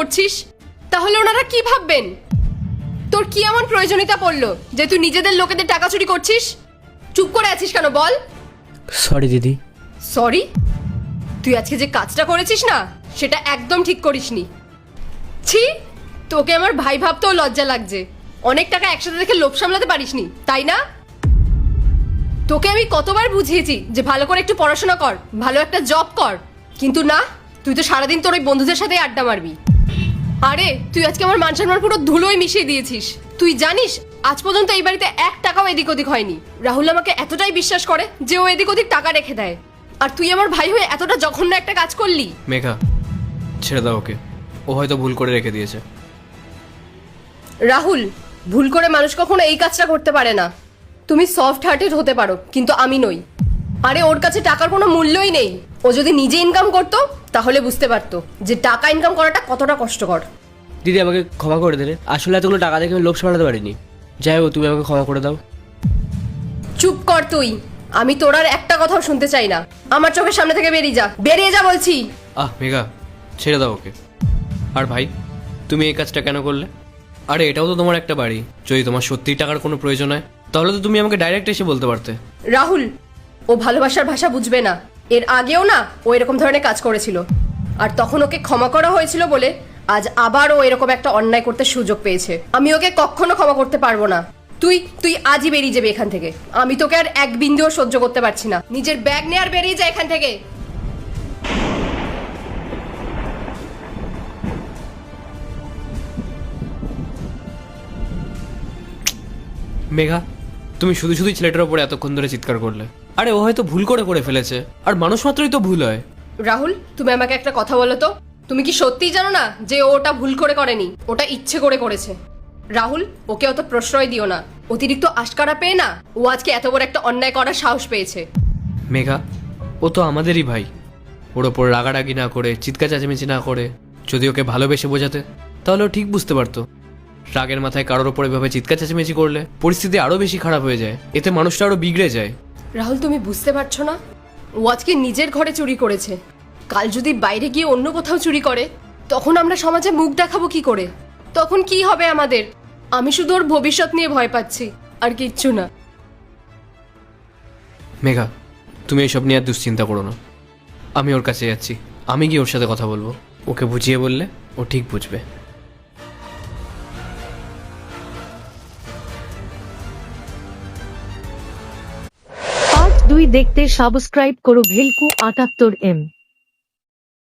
করছিস, তাহলে ওনারা কি ভাববেন? তোর কি এমন প্রয়োজনীয়তা পড়লো যে তুই নিজেদের লোকেদের টাকা চুরি করছিস? চুপ করে আছিস কেন বল? সরি দিদি। সরি? তুই আজকে যে কাজটা করেছিস না, সেটা একদম ঠিক করিসনি। ছি, তোকে আমার ভাই ভাবতেও লজ্জা লাগছে। অনেক টাকা একসাথে দেখে লোভ সামলাতে পারিসনি, তাই না? তোকে আমি কতবার বুঝিয়েছি যে ভালো করে একটু পড়াশোনা কর, ভালো একটা জব কর, কিন্তু না, তুই তো সারাদিন তোর ওই বন্ধুদের সাথে আড্ডা মারবি। আরে তুই আজকে আমার মান সম্মান পুরো ধুলোয় মিশিয়ে দিয়েছিস। তুই জানিস আজ পর্যন্ত এই বাড়িতে 1 টাকাও এদিক ওদিক হয়নি। রাহুল আমাকে এতটাই বিশ্বাস করে যে ও এদিক ওদিক টাকা রেখে দেয়, আর তুই আমার ভাই হয়ে এতটা জঘন্য একটা কাজ করলি। মেঘা, ছেড়ে দাও ওকে, ও হয়তো ভুল করে রেখে দিয়েছে। রাহুল, ভুল করে মানুষ কখনো এই কাজটা করতে পারে না। তুমি সফট হার্টেড হতে পারো, কিন্তু আমি নই। আরে ওর কাছে টাকার কোনো মূল্যই নেই। ও যদি নিজে ইনকাম করতো তাহলে বুঝতে পারতো যে টাকা ইনকাম করাটা কতটা কষ্টকর। দিদি আমাকে ক্ষমা করে দিলে, আসলে এতগুলো টাকা দেখে আমি লোভ সামলাতে পারিনি। যাই হোক, তুমি আমাকে ক্ষমা করে দাও। চুপ কর তুই, আমি তোর আর একটা কথাও শুনতে চাই না। আমার চোখের সামনে থেকে বেরিয়ে যা, বেরিয়ে যা বলছি। মেঘা, ছেড়ে দাও ওকে। আর ভাই, তুমি এই কাজটা কেন করলে? আরে এটাও তো তোমার একটা বাড়ি। যদি তোমার সত্যিই টাকার কোনো প্রয়োজন হয় তাহলে তো তুমি আমাকে ডাইরেক্ট এসে বলতে পারতে। রাহুল, ও ভালোবাসার ভাষা বুঝবে না। এর আগেও না ও এরকম ধরনের কাজ করেছিল, আর তখন ওকে ক্ষমা করা হয়েছিল বলে আজ আবার ও এরকম একটা অন্যায় করতে সুযোগ পেয়েছে। আমি ওকে কখনো ক্ষমা করতে পারবো না। তুই তুই আজই বেরিয়ে যাবে এখান থেকে। আমি তোকে আর এক বিন্দুও সহ্য করতে পারছি না। নিজের ব্যাগ নে আর বেরিয়ে যা এখান থেকে। মেঘা, তুমি শুধু শুধুই ছেলেটার উপরে এতক্ষণ ধরে চিৎকার করলে। আরে ও হয়তো ভুল করে ফেলেছে, আর মানুষ মাত্রই তো ভুল হয়। রাহুল, তুমি আমাকে একটা কথা বলো তো, তুমি কি সত্যিই জানো না যে ও ওটা ভুল করে করেনি, ওটা ইচ্ছে করে করেছে? রাহুল, ওকে অত প্রশ্রয় দিও না। অতিরিক্ত আশকারা পেয়ে না ও আজকে এত বড় একটা অন্যায় করার সাহস পেয়েছে। মেঘা, ও তো আমাদেরই ভাই। ওর ওপর রাগারাগি না করে, চিৎকার চেঁচামেচি না করে যদি ওকে ভালোবেসে বোঝাতে, তাহলে ও ঠিক বুঝতে পারতো। রাগের মাথায় কারোর ওপর এভাবে চিৎকার চেঁচামেচি করলে পরিস্থিতি আরো বেশি খারাপ হয়ে যায়, এতে মানুষটা আরো বিগড়ে যায়। রাহুল, তুমি বুঝতে পারছো না? ও আজকে নিজের ঘরে চুরি করেছে, কাল যদি বাইরে গিয়ে অন্য কোথাও চুরি করে, তখন আমরা সমাজে মুখ দেখাবো কি করে? তখন কি হবে আমাদের? আমি শুধু ওর ভবিষ্যৎ নিয়ে ভয় পাচ্ছি, আর কিচ্ছু না। মেঘা, তুমি এইসব নিয়ে আর দুশ্চিন্তা করো না। আমি ওর কাছে যাচ্ছি, আমি গিয়ে ওর সাথে কথা বলবো। ওকে বুঝিয়ে বললে ও ঠিক বুঝবে। পার্ট 2 দেখতে সাবস্ক্রাইব করো ভেলকু 78M।